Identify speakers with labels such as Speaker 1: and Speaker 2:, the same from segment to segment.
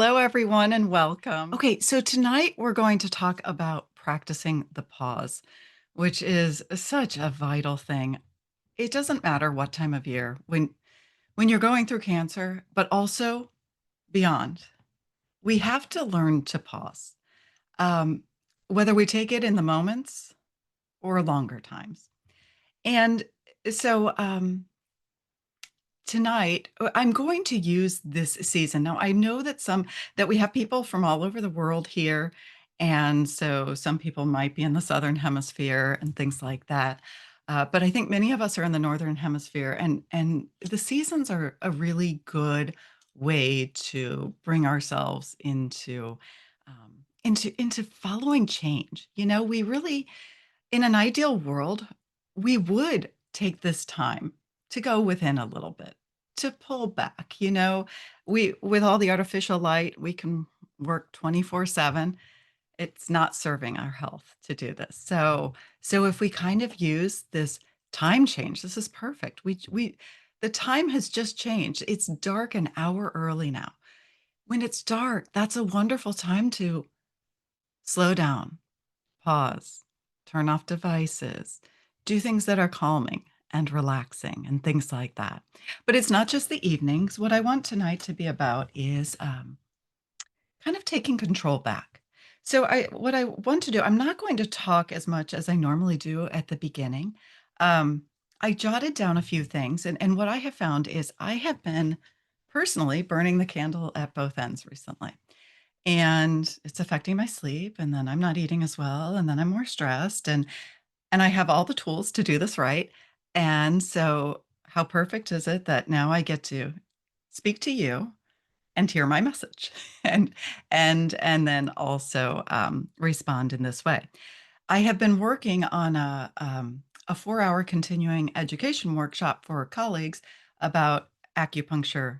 Speaker 1: Hello, everyone, and welcome. Okay, so tonight we're going to talk about practicing the pause, which is such a vital thing. It doesn't matter what time of year when you're going through cancer, but also beyond. We have to learn to pause, um, whether we take it in the moments or longer times. And so tonight, I'm going to use this season. Now, I know that we have people from all over the world here, and so some people might be in the Southern Hemisphere and things like that. But I think many of us are in the Northern Hemisphere, and the seasons are a really good way to bring ourselves into following change. We really in an ideal world, we would take this time to go within a little bit, to pull back, We with all the artificial light, we can work 24/7. It's not serving our health to do this. So if we kind of use this time change, this is perfect. We the time has just changed. It's dark an hour early now. When it's dark, that's a wonderful time to slow down, pause, turn off devices, do things that are calming and relaxing and things like that. But it's not just the evenings. What I want tonight to be about is kind of taking control back. What I want to do, I'm not going to talk as much as I normally do at the beginning. Um, I jotted down a few things, and what I have found is I have been personally burning the candle at both ends recently. And it's affecting my sleep, and then I'm not eating as well, and then I'm more stressed, and I have all the tools to do this right. And so how perfect is it that now I get to speak to you and hear my message and and then also, respond in this way. I have been working on a 4-hour continuing education workshop for colleagues about acupuncture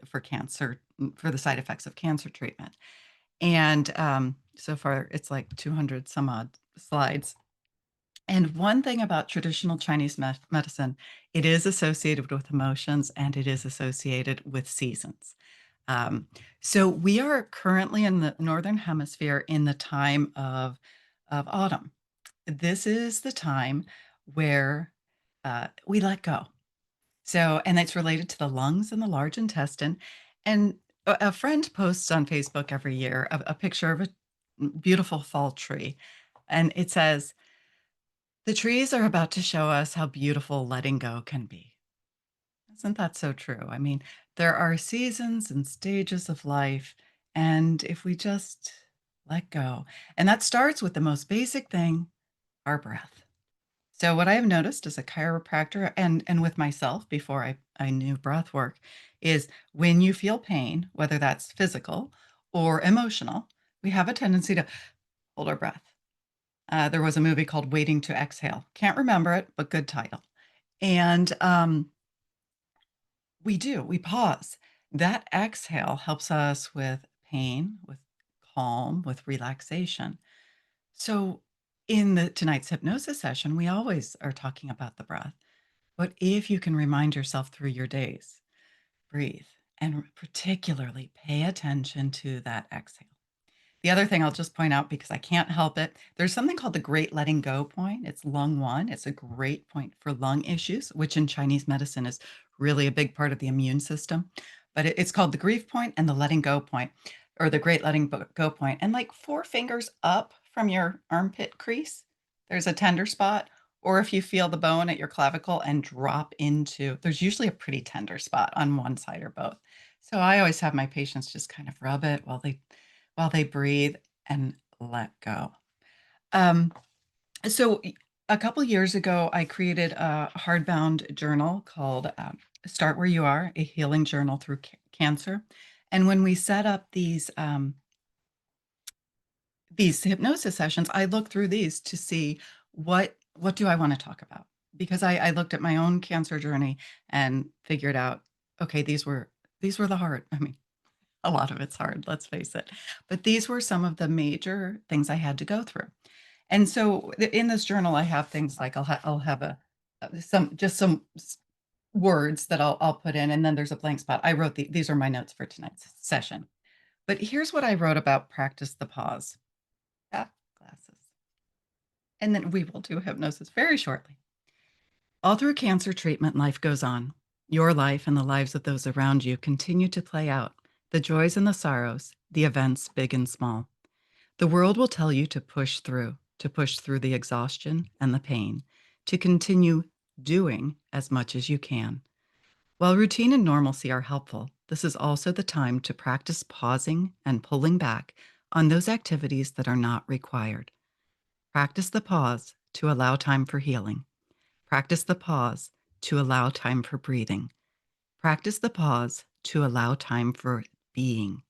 Speaker 1: for cancer, for the side effects of cancer treatment. And, so far it's like 200 some odd slides. And one thing about traditional Chinese medicine, it is associated with emotions and it is associated with seasons. Um, so we are currently in the northern hemisphere in the time of autumn. This is the time where we let go. So, and it's related to the lungs and the large intestine. And a friend posts on Facebook every year a picture of a beautiful fall tree. And it says, the trees are about to show us how beautiful letting go can be. Isn't that so true? I mean, there are seasons and stages of life. And if we just let go, and that starts with the most basic thing, our breath. So what I have noticed as a chiropractor and with myself before I knew breath work is when you feel pain, whether that's physical or emotional, we have a tendency to hold our breath. There was a movie called Waiting to Exhale. Can't remember it, but good title. And we pause. That exhale helps us with pain, with calm, with relaxation. So in the tonight's hypnosis session, we always are talking about the breath. But if you can remind yourself through your days, breathe and particularly pay attention to that exhale. The other thing I'll just point out because I can't help it, there's something called the great letting go point. It's lung one. It's a great point for lung issues, which in Chinese medicine is really a big part of the immune system. But it's called the grief point and the letting go point, or the great letting go point. And like 4 fingers up from your armpit crease, there's a tender spot. Or if you feel the bone at your clavicle and drop into, there's usually a pretty tender spot on one side or both. So I always have my patients just kind of rub it while they breathe and let go. Um, so a couple years ago, I created a hardbound journal called "Start Where You Are: A Healing Journal Through Cancer." And when we set up these hypnosis sessions, I look through these to see what do I want to talk about, because I looked at my own cancer journey and figured out, okay, these were the hard. I mean, a lot of it's hard, let's face it. But these were some of the major things I had to go through. And so in this journal, I have things like I'll have some words that I'll put in, and then there's a blank spot. I wrote these are my notes for tonight's session. But here's what I wrote about practice the pause. Ah, glasses. And then we will do hypnosis very shortly. All through cancer treatment, life goes on. Your life and the lives of those around you continue to play out the joys and the sorrows, the events, big and small. The world will tell you to push through the exhaustion and the pain, to continue doing as much as you can. While routine and normalcy are helpful, this is also the time to practice pausing and pulling back on those activities that are not required. Practice the pause to allow time for healing. Practice the pause to allow time for breathing. Practice the pause to allow time for being.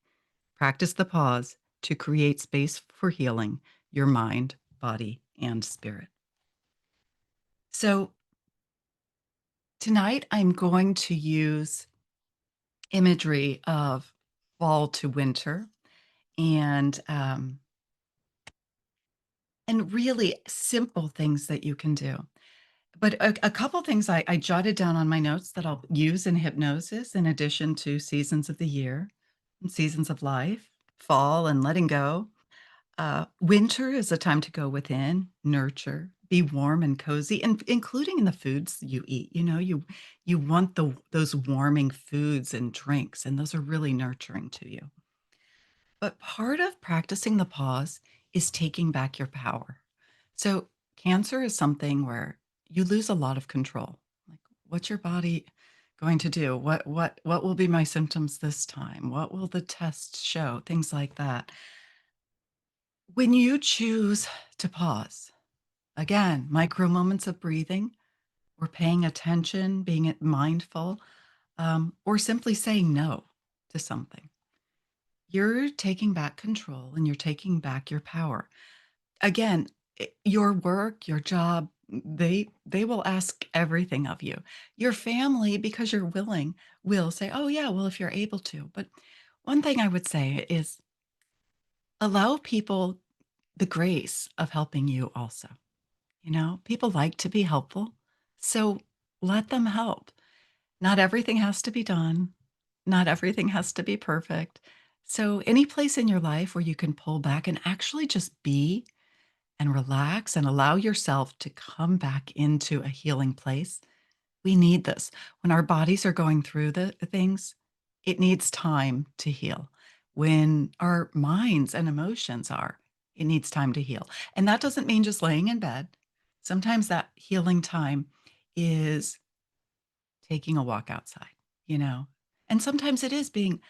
Speaker 1: Practice the pause to create space for healing your mind, body, and spirit. So, tonight I'm going to use imagery of fall to winter and really simple things that you can do. But a couple things I jotted down on my notes that I'll use in hypnosis in addition to seasons of the year and seasons of life, fall and letting go. Winter is a time to go within, nurture, be warm and cozy, and including in the foods you eat. You want those warming foods and drinks, and those are really nurturing to you. But part of practicing the pause is taking back your power. So, cancer is something where you lose a lot of control. Like, what's your body going to do? What will be my symptoms this time? What will the tests show? Things like that. When you choose to pause, again, micro moments of breathing or paying attention, being mindful, or simply saying no to something, you're taking back control and you're taking back your power. Again, your work, your job, they will ask everything of you. Your family, because you're willing, will say, "Oh yeah, well if you're able to." But one thing I would say is allow people the grace of helping you also. People like to be helpful, so let them help. Not everything has to be done. Not everything has to be perfect. So any place in your life where you can pull back and actually just be and relax and allow yourself to come back into a healing place. We need this. When our bodies are going through the things, it needs time to heal. When our minds and emotions are, it needs time to heal. And that doesn't mean just laying in bed. Sometimes that healing time is taking a walk outside, you know. And sometimes it is being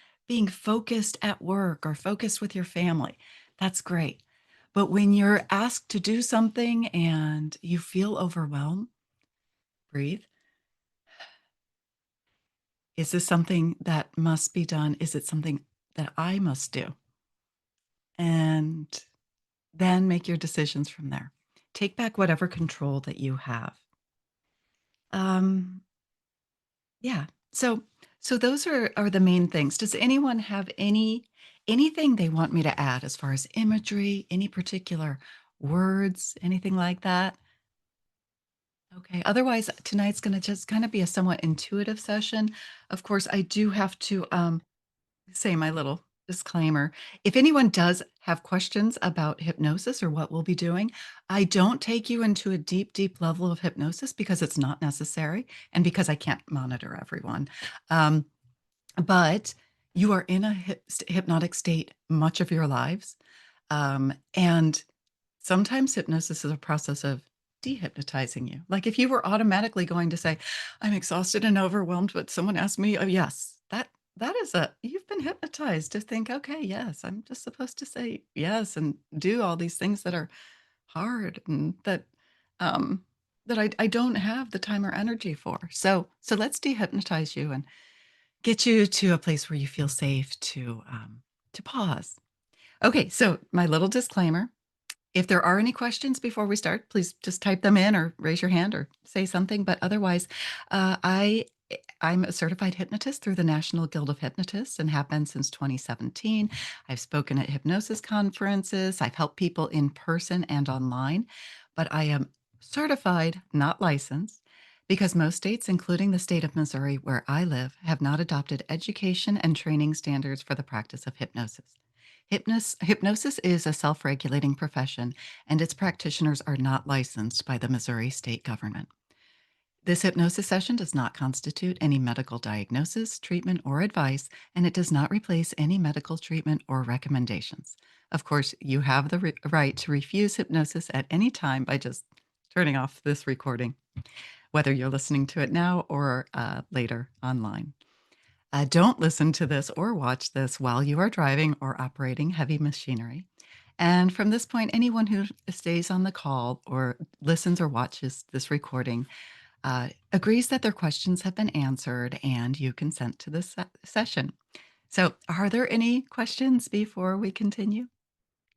Speaker 1: focused at work or focused with your family. That's great. But when you're asked to do something and you feel overwhelmed, breathe. Is this something that must be done? Is it something that I must do? And then make your decisions from there. Take back whatever control that you have. Um, yeah. So those are the main things. Does anyone have anything they want me to add as far as imagery, any particular words, anything like that? Okay. Otherwise, tonight's going to just kind of be a somewhat intuitive session. Of course, I do have to say my little disclaimer. If anyone does have questions about hypnosis or what we'll be doing, I don't take you into a deep, deep level of hypnosis because it's not necessary and because I can't monitor everyone. Um, but you are in a hypnotic state much of your lives. And sometimes hypnosis is a process of dehypnotizing you. Like if you were automatically going to say, I'm exhausted and overwhelmed, but someone asked me, oh, yes, that is you've been hypnotized to think, okay, yes, I'm just supposed to say yes and do all these things that are hard and um, that I don't have the time or energy for. So let's dehypnotize you and get you to a place where you feel safe to pause. Okay, so my little disclaimer, if there are any questions before we start, please just type them in or raise your hand or say something. But otherwise, I'm a certified hypnotist through the National Guild of Hypnotists and have been since 2017. I've spoken at hypnosis conferences. I've helped people in person and online, but I am certified, not licensed, Because most states, including the state of Missouri, where I live, have not adopted education and training standards for the practice of hypnosis. Hypnosis is a self regulating profession, and its practitioners are not licensed by the Missouri state government. This hypnosis session does not constitute any medical diagnosis, treatment, or advice, and it does not replace any medical treatment or recommendations. Of course, you have the right to refuse hypnosis at any time by just turning off this recording, whether you're listening to it now or later online. Don't listen to this or watch this while you are driving or operating heavy machinery. And from this point, anyone who stays on the call or listens or watches this recording agrees that their questions have been answered and you consent to this session. So, are there any questions before we continue?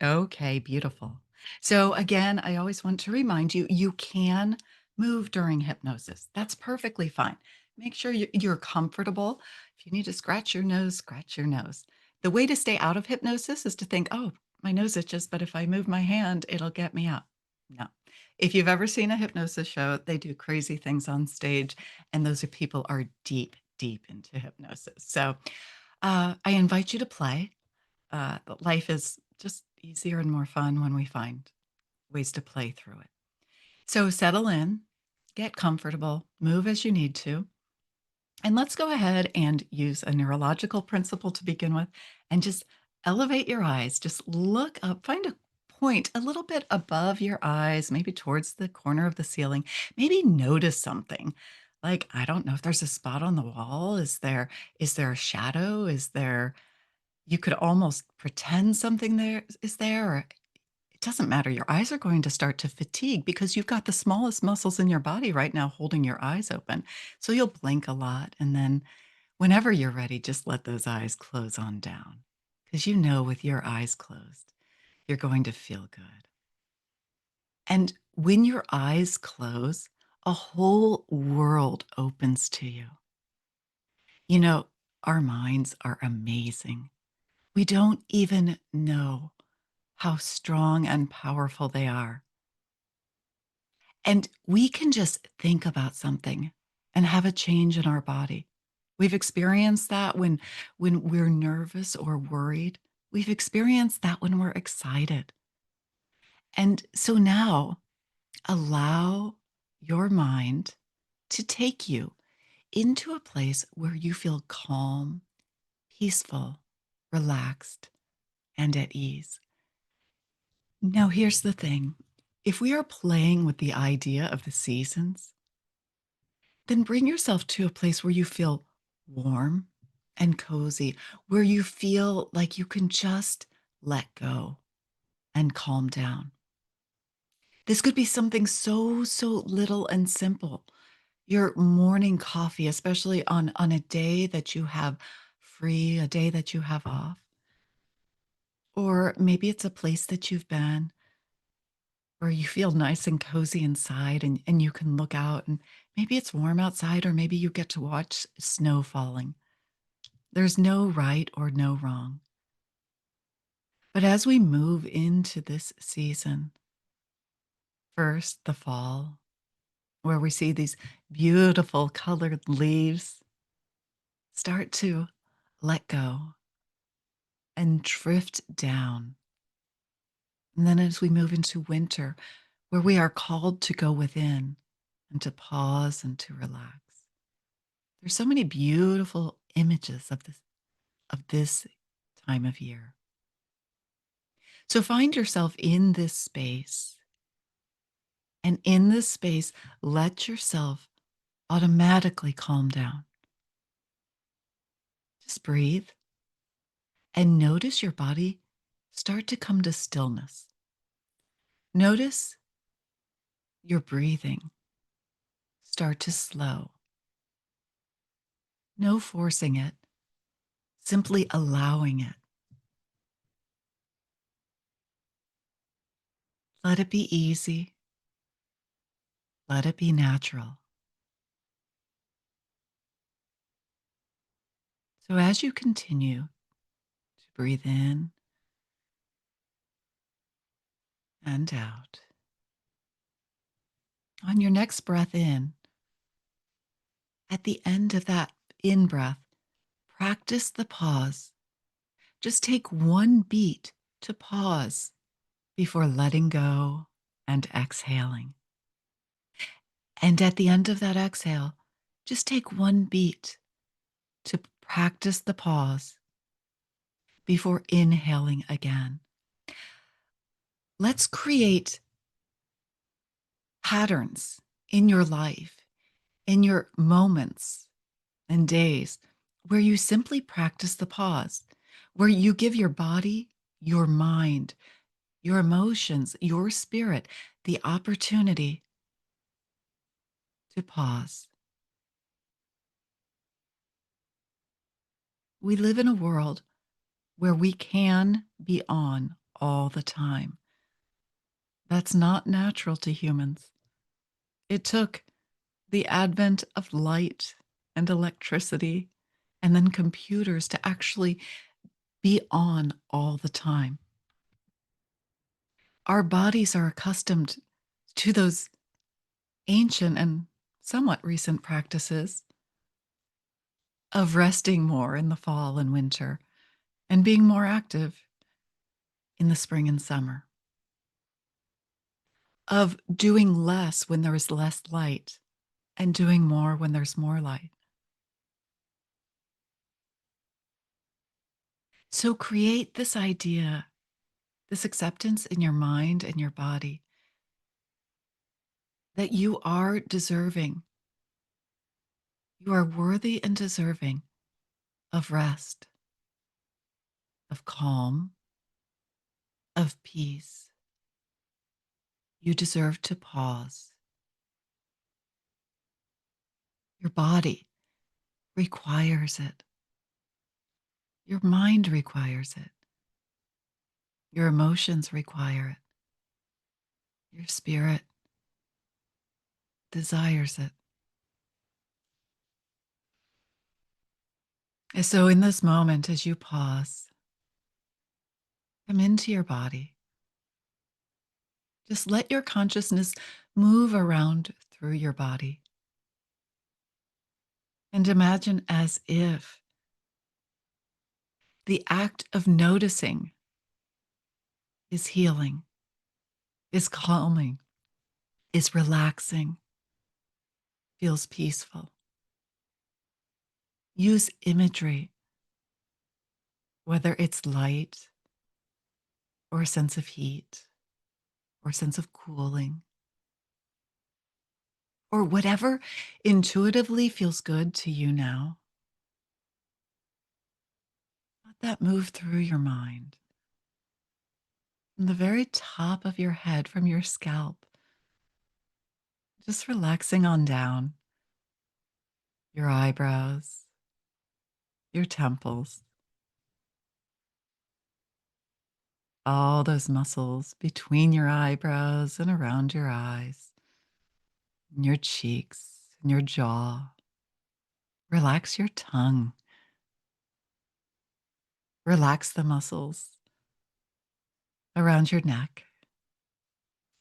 Speaker 1: Okay, beautiful. So, again, I always want to remind you you can move during hypnosis. That's perfectly fine. Make sure you're comfortable. If you need to scratch your nose, scratch your nose. The way to stay out of hypnosis is to think, oh, my nose itches, but if I move my hand, it'll get me out. No. If you've ever seen a hypnosis show, they do crazy things on stage, and those are people are deep, deep into hypnosis. So I invite you to play. Life is just easier and more fun when we find ways to play through it. So settle in, get comfortable, move as you need to. And let's go ahead and use a neurological principle to begin with and just elevate your eyes. Just look up, find a point a little bit above your eyes, maybe towards the corner of the ceiling. Maybe notice something. Like, I don't know if there's a spot on the wall. Is there a shadow? Is there you could almost pretend something there is there, or it doesn't matter. Your eyes are going to start to fatigue because you've got the smallest muscles in your body right now holding your eyes open. So you'll blink a lot. And then whenever you're ready, just let those eyes close on down. Because you know with your eyes closed, you're going to feel good. And when your eyes close, a whole world opens to you. You know, our minds are amazing. We don't even know how strong and powerful they are. And we can just think about something and have a change in our body. We've experienced that when we're nervous or worried. We've experienced that when we're excited. And so now allow your mind to take you into a place where you feel calm, peaceful, relaxed, and at ease. Now, here's the thing. If we are playing with the idea of the seasons, then bring yourself to a place where you feel warm and cozy, where you feel like you can just let go and calm down. This could be something so little and simple. Your morning coffee, especially on a day that you have free, a day that you have off. Or maybe it's a place that you've been where you feel nice and cozy inside and you can look out and maybe it's warm outside or maybe you get to watch snow falling. There's no right or no wrong. But as we move into this season, first the fall, where we see these beautiful colored leaves start to let go and drift down. And then as we move into winter, where we are called to go within and to pause and to relax. There's so many beautiful images of this time of year. So find yourself in this space. And in this space, let yourself automatically calm down. Just breathe and notice your body start to come to stillness. Notice your breathing start to slow. No forcing it, simply allowing it. Let it be easy. Let it be natural. So as you continue to breathe in and out, on your next breath in, At the end of that in breath, practice the pause. Just take one beat to pause before letting go and exhaling. And at the end of that exhale, just take one beat to practice the pause before inhaling again. Let's create patterns in your life, in your moments and days where you simply practice the pause, where you give your body, your mind, your emotions, your spirit the opportunity to pause. We live in a world where we can be on all the time. That's not natural to humans. It took the advent of light and electricity and then computers to actually be on all the time. Our bodies are accustomed to those ancient and somewhat recent practices of resting more in the fall and winter and being more active in the spring and summer, of doing less when there is less light and doing more when there's more light. So create this idea, this acceptance in your mind and your body that you are deserving, you are worthy and deserving of rest, of calm, of peace. You deserve to pause. Your body requires it. Your mind requires it. Your emotions require it. Your spirit desires it. And so, in this moment, as you pause, come into your body. Just let your consciousness move around through your body. And imagine as if the act of noticing is healing, is calming, is relaxing, feels peaceful. Use imagery, whether it's light or a sense of heat or a sense of cooling or whatever intuitively feels good to you now. Let that move through your mind. From the very top of your head, from your scalp, just relaxing on down your eyebrows, your temples, all those muscles between your eyebrows and around your eyes, and your cheeks and your jaw. Relax your tongue. Relax the muscles around your neck,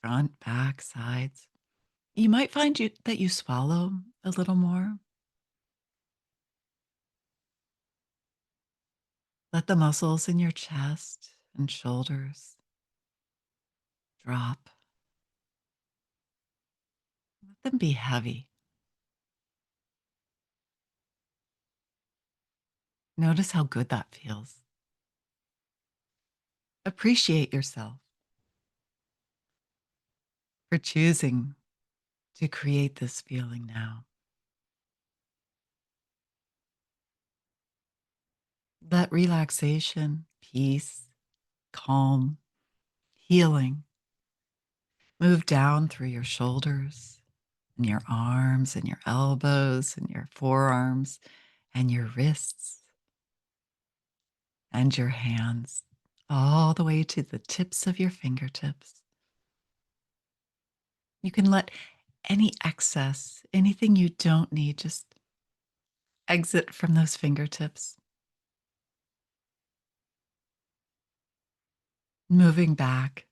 Speaker 1: front, back, sides. You might find that you swallow a little more. Let the muscles in your chest and shoulders drop. Let them be heavy. Notice how good that feels. Appreciate yourself for choosing to create this feeling now. Let relaxation, peace, calm, healing move down through your shoulders and your arms and your elbows and your forearms and your wrists and your hands, all the way to the tips of your fingertips. You can let any excess, anything you don't need, just exit from those fingertips. Moving back,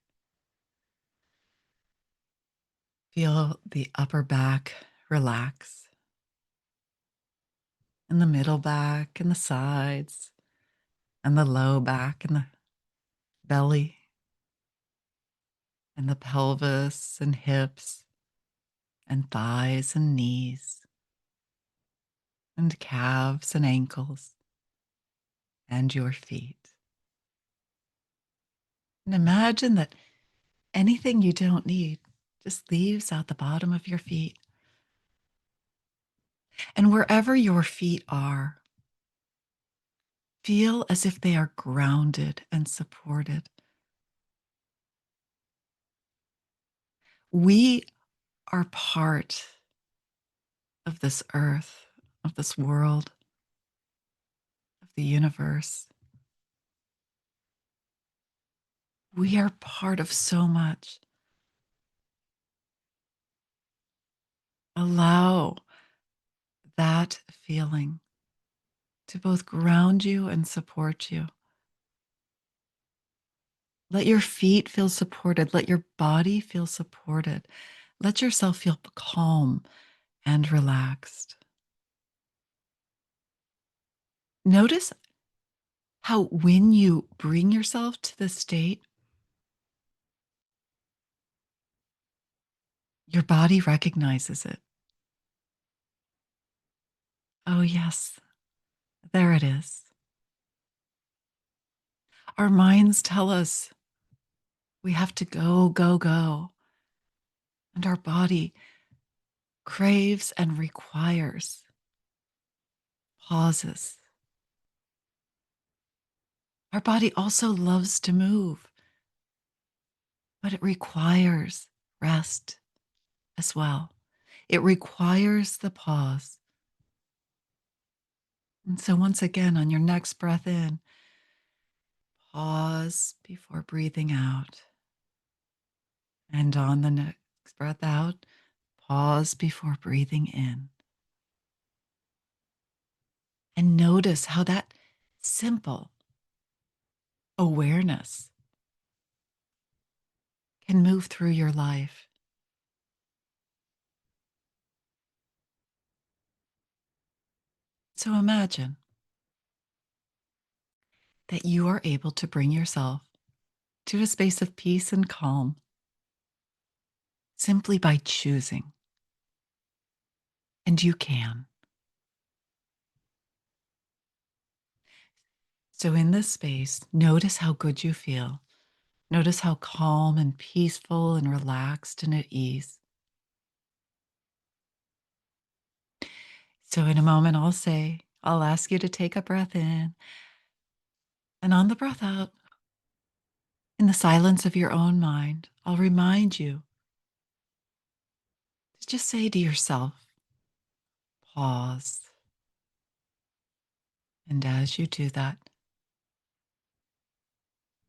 Speaker 1: feel the upper back relax. and the middle back and the sides and the low back and the belly and the pelvis and hips and thighs and knees and calves and ankles and your feet. And imagine that anything you don't need just leaves out the bottom of your feet. And wherever your feet are, feel as if they are grounded and supported. We are part of this earth, of this world, of the universe. We are part of so much. Allow that feeling to both ground you and support you. Let your feet feel supported. Let your body feel supported. Let yourself feel calm and relaxed. Notice how, when you bring yourself to this state, your body recognizes it. Oh, yes, there it is. Our minds tell us we have to go, go, go. And our body craves and requires pauses. Our body also loves to move, but it requires rest as well. It requires the pause. And so, once again, on your next breath in, pause before breathing out. And on the next breath out, pause before breathing in. And notice how that simple awareness can move through your life. So imagine that you are able to bring yourself to a space of peace and calm simply by choosing. And you can. So, in this space, notice how good you feel. Notice how calm and peaceful and relaxed and at ease. So, in a moment, I'll ask you to take a breath in. And on the breath out, in the silence of your own mind, I'll remind you to just say to yourself, pause. And as you do that,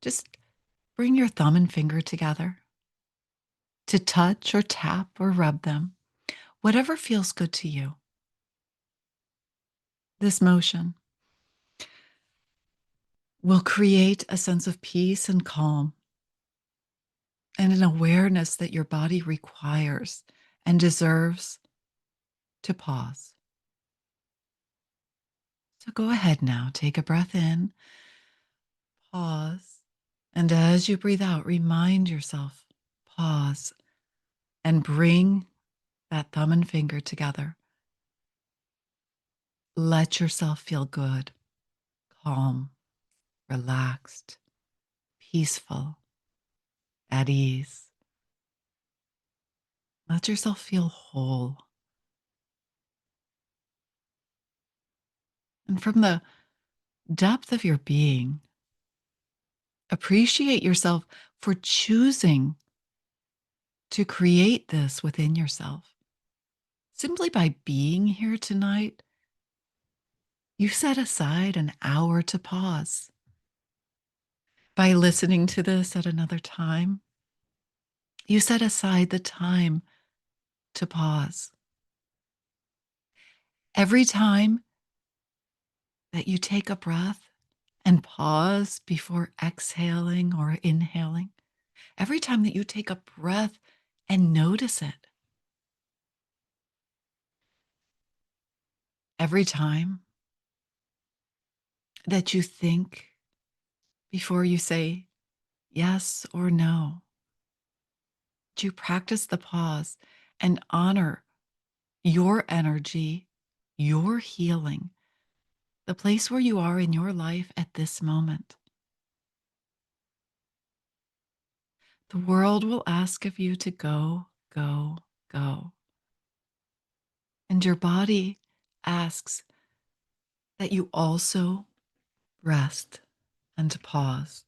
Speaker 1: just bring your thumb and finger together to touch or tap or rub them, whatever feels good to you. This motion will create a sense of peace and calm and an awareness that your body requires and deserves to pause. So go ahead now, take a breath in, pause, and as you breathe out, remind yourself, pause, and bring that thumb and finger together. Let yourself feel good, calm, relaxed, peaceful, at ease. Let yourself feel whole. And from the depth of your being, appreciate yourself for choosing to create this within yourself. Simply by being here tonight, you set aside an hour to pause. By listening to this at another time, you set aside the time to pause. Every time that you take a breath and pause before exhaling or inhaling, every time that you take a breath and notice it, every time that you think before you say yes or no. To practice the pause and honor your energy, your healing, the place where you are in your life at this moment. The world will ask of you to go, go, go. And your body asks that you also rest and pause.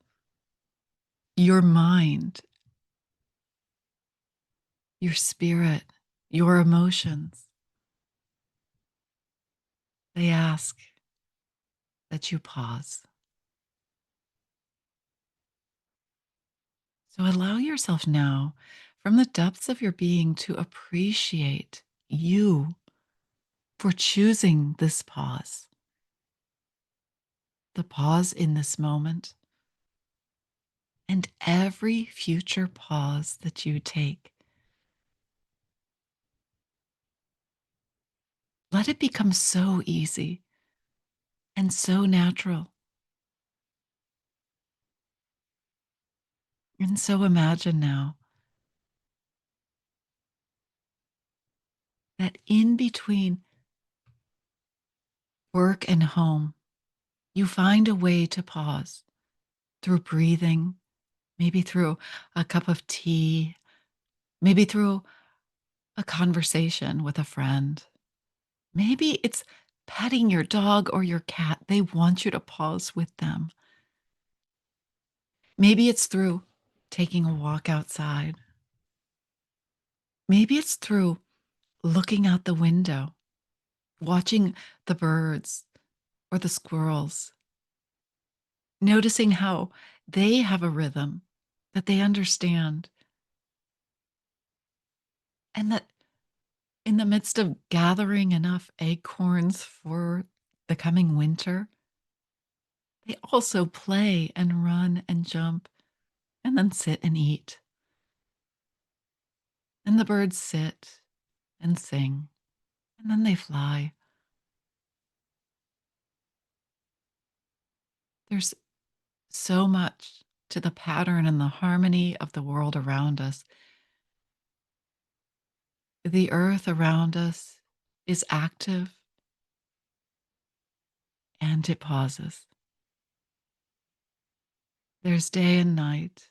Speaker 1: Your mind, your spirit, your emotions, they ask that you pause. So allow yourself now, from the depths of your being, to appreciate you for choosing this pause, the pause in this moment, and every future pause that you take. Let it become so easy and so natural. And so imagine now that in between work and home, you find a way to pause through breathing, maybe through a cup of tea, maybe through a conversation with a friend. Maybe it's petting your dog or your cat. They want you to pause with them. Maybe it's through taking a walk outside. Maybe it's through looking out the window, watching the birds or the squirrels, noticing how they have a rhythm that they understand, and that in the midst of gathering enough acorns for the coming winter, they also play and run and jump and then sit and eat. And the birds sit and sing, and then they fly. There's so much to the pattern and the harmony of the world around us. The earth around us is active and it pauses. There's day and night,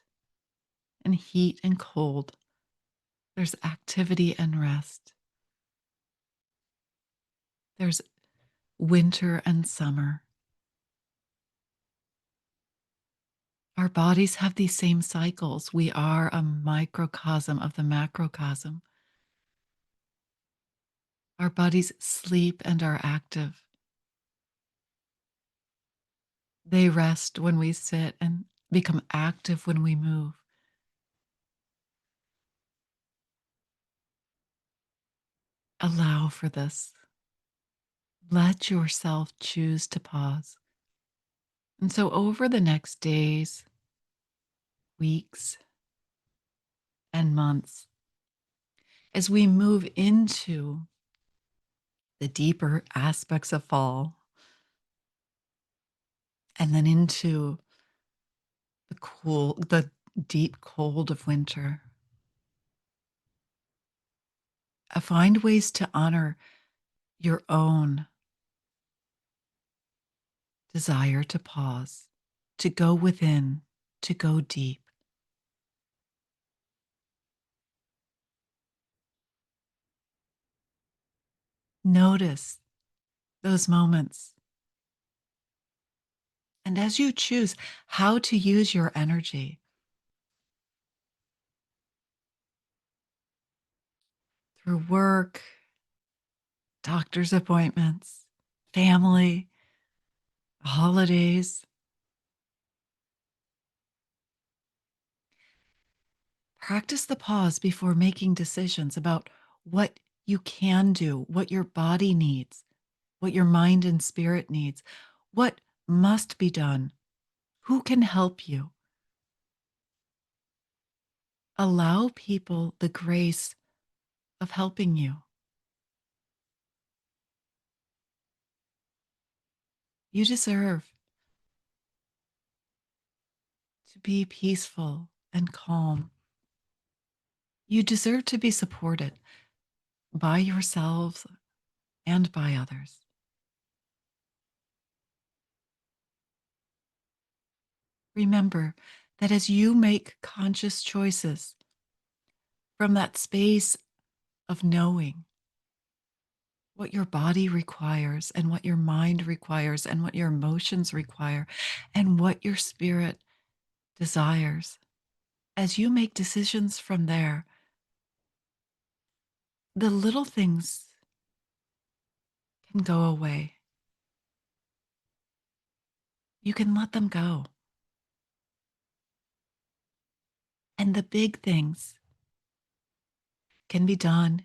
Speaker 1: and heat and cold. There's activity and rest. There's winter and summer. Our bodies have these same cycles. We are a microcosm of the macrocosm. Our bodies sleep and are active. They rest when we sit and become active when we move. Allow for this. Let yourself choose to pause. And so, over the next days, weeks, and months, as we move into the deeper aspects of fall and then into the deep cold of winter, find ways to honor your own desire to pause, to go within, to go deep. Notice those moments. And as you choose how to use your energy through work, doctor's appointments, family, holidays, practice the pause before making decisions about what you can do, what your body needs, what your mind and spirit needs, what must be done, who can help you. Allow people the grace of helping you. You deserve to be peaceful and calm. You deserve to be supported by yourselves and by others. Remember that as you make conscious choices from that space of knowing what your body requires and what your mind requires and what your emotions require and what your spirit desires, as you make decisions from there, the little things can go away. You can let them go. And the big things can be done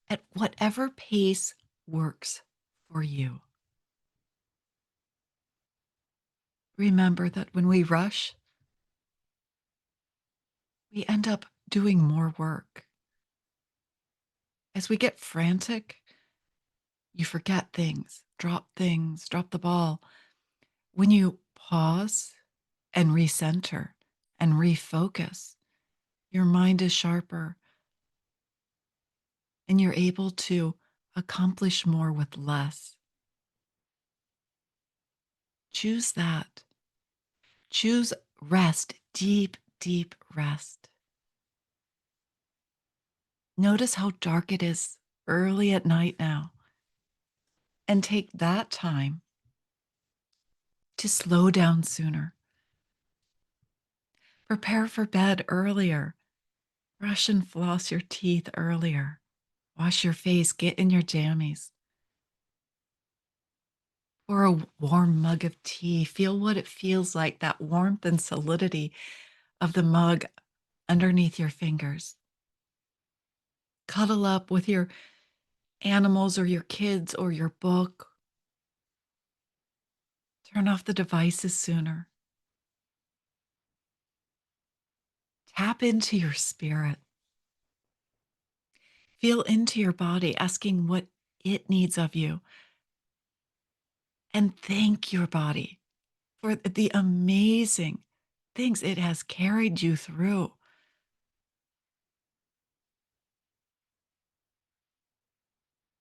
Speaker 1: at whatever pace works for you. Remember that when we rush, we end up doing more work. As we get frantic, you forget things, drop the ball. When you pause and recenter and refocus, your mind is sharper and you're able to accomplish more with less. Choose that. Choose rest, deep, deep rest. Notice how dark it is early at night now, and take that time to slow down sooner. Prepare for bed earlier. Brush and floss your teeth earlier. Wash your face, get in your jammies. Pour a warm mug of tea. Feel what it feels like, that warmth and solidity of the mug underneath your fingers. Cuddle up with your animals or your kids or your book. Turn off the devices sooner. Tap into your spirit. Feel into your body, asking what it needs of you. And thank your body for the amazing things it has carried you through.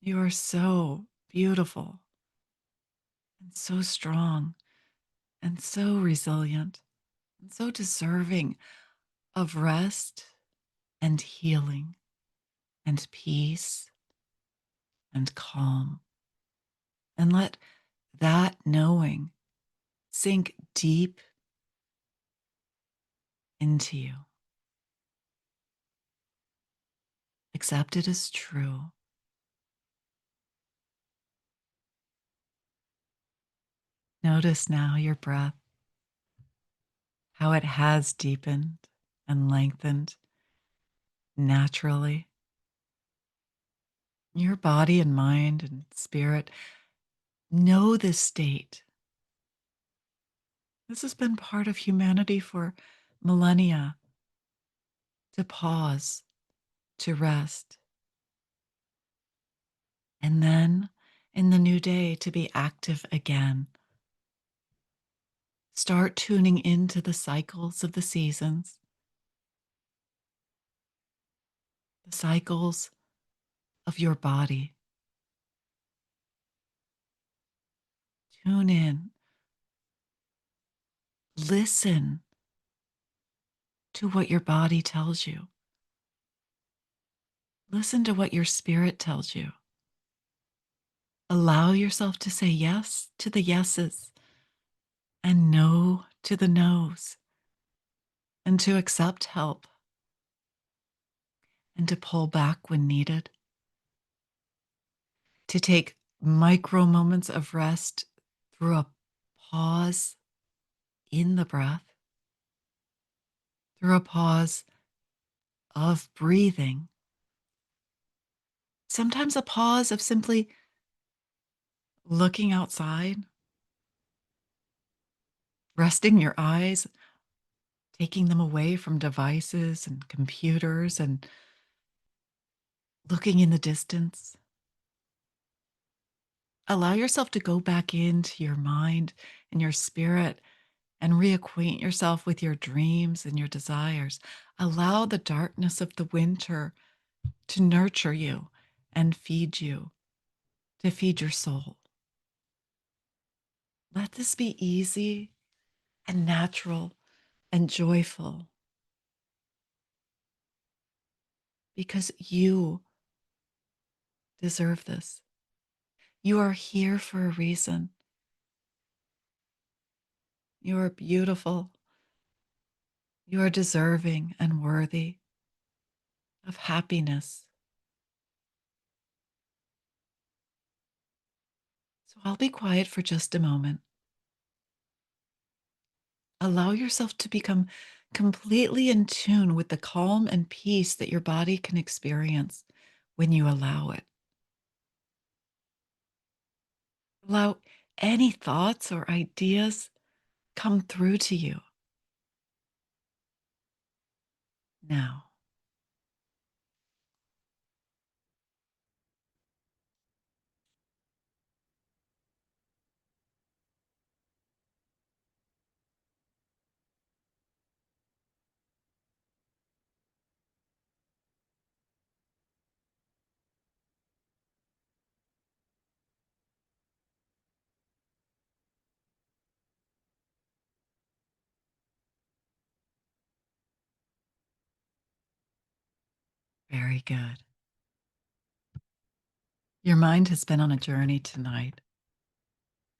Speaker 1: You are so beautiful and so strong and so resilient and so deserving of rest and healing and peace and calm. And let that knowing sink deep into you. Accept it as true. Notice now your breath, how it has deepened and lengthened naturally. Your body and mind and spirit know this state. This has been part of humanity for millennia, to pause, to rest, and then in the new day to be active again. Start tuning into the cycles of the seasons, the cycles of your body. Tune in. Listen to what your body tells you. Listen to what your spirit tells you. Allow yourself to say yes to the yeses and no to the nos, and to accept help and to pull back when needed, to take micro moments of rest through a pause in the breath, through a pause of breathing. Sometimes a pause of simply looking outside, resting your eyes, taking them away from devices and computers and looking in the distance. Allow yourself to go back into your mind and your spirit and reacquaint yourself with your dreams and your desires. Allow the darkness of the winter to nurture you and feed you, to feed your soul. Let this be easy and natural and joyful because you deserve this. You are here for a reason. You are beautiful. You are deserving and worthy of happiness. So I'll be quiet for just a moment. Allow yourself to become completely in tune with the calm and peace that your body can experience when you allow it. Allow any thoughts or ideas come through to you now. Very good. Your mind has been on a journey tonight,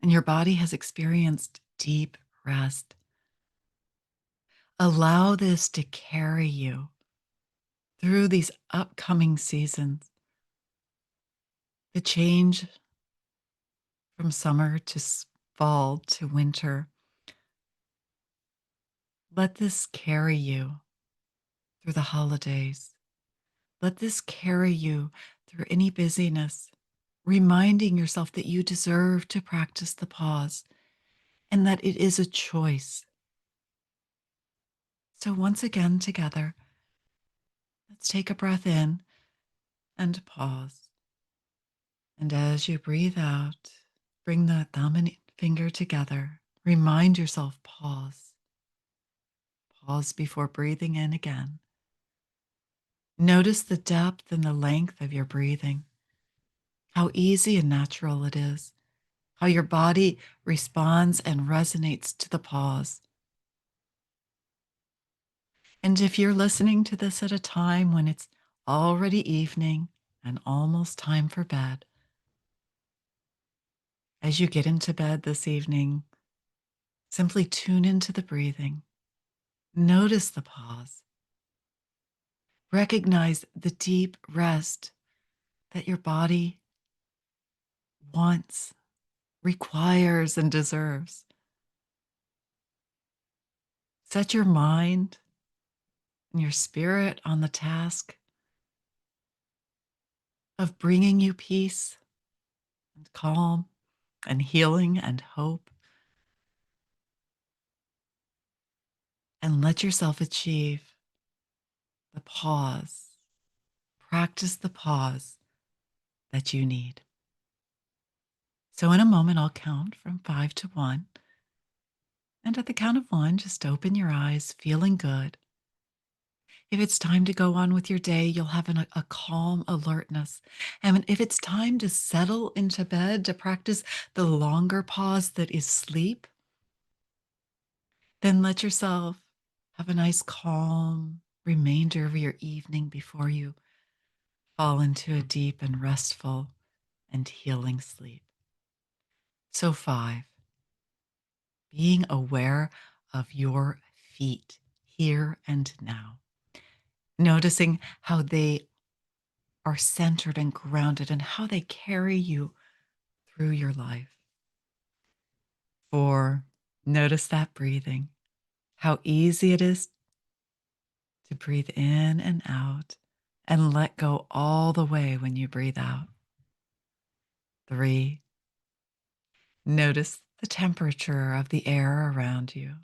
Speaker 1: and your body has experienced deep rest. Allow this to carry you through these upcoming seasons, the change from summer to fall to winter. Let this carry you through the holidays. Let this carry you through any busyness, reminding yourself that you deserve to practice the pause and that it is a choice. So, once again, together, let's take a breath in and pause. And as you breathe out, bring the thumb and finger together. Remind yourself, pause. Pause before breathing in again. Notice the depth and the length of your breathing, how easy and natural it is, how your body responds and resonates to the pause. And if you're listening to this at a time when it's already evening and almost time for bed, as you get into bed this evening, simply tune into the breathing. Notice the pause. Recognize the deep rest that your body wants, requires, and deserves. Set your mind and your spirit on the task of bringing you peace and calm and healing and hope. And let yourself achieve the pause. Practice the pause that you need. So, in a moment, I'll count from 5 to 1. And at the count of 1, just open your eyes, feeling good. If it's time to go on with your day, you'll have a calm alertness. And if it's time to settle into bed to practice the longer pause that is sleep, then let yourself have a nice, calm remainder of your evening before you fall into a deep and restful and healing sleep. So, 5, being aware of your feet here and now, noticing how they are centered and grounded and how they carry you through your life. 4, notice that breathing, how easy it is to breathe in and out and let go all the way when you breathe out. 3, notice the temperature of the air around you.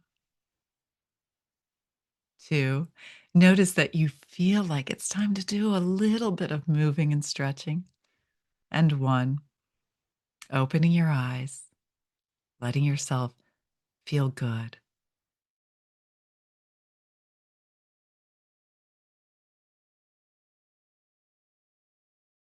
Speaker 1: 2, notice that you feel like it's time to do a little bit of moving and stretching. And 1, opening your eyes, letting yourself feel good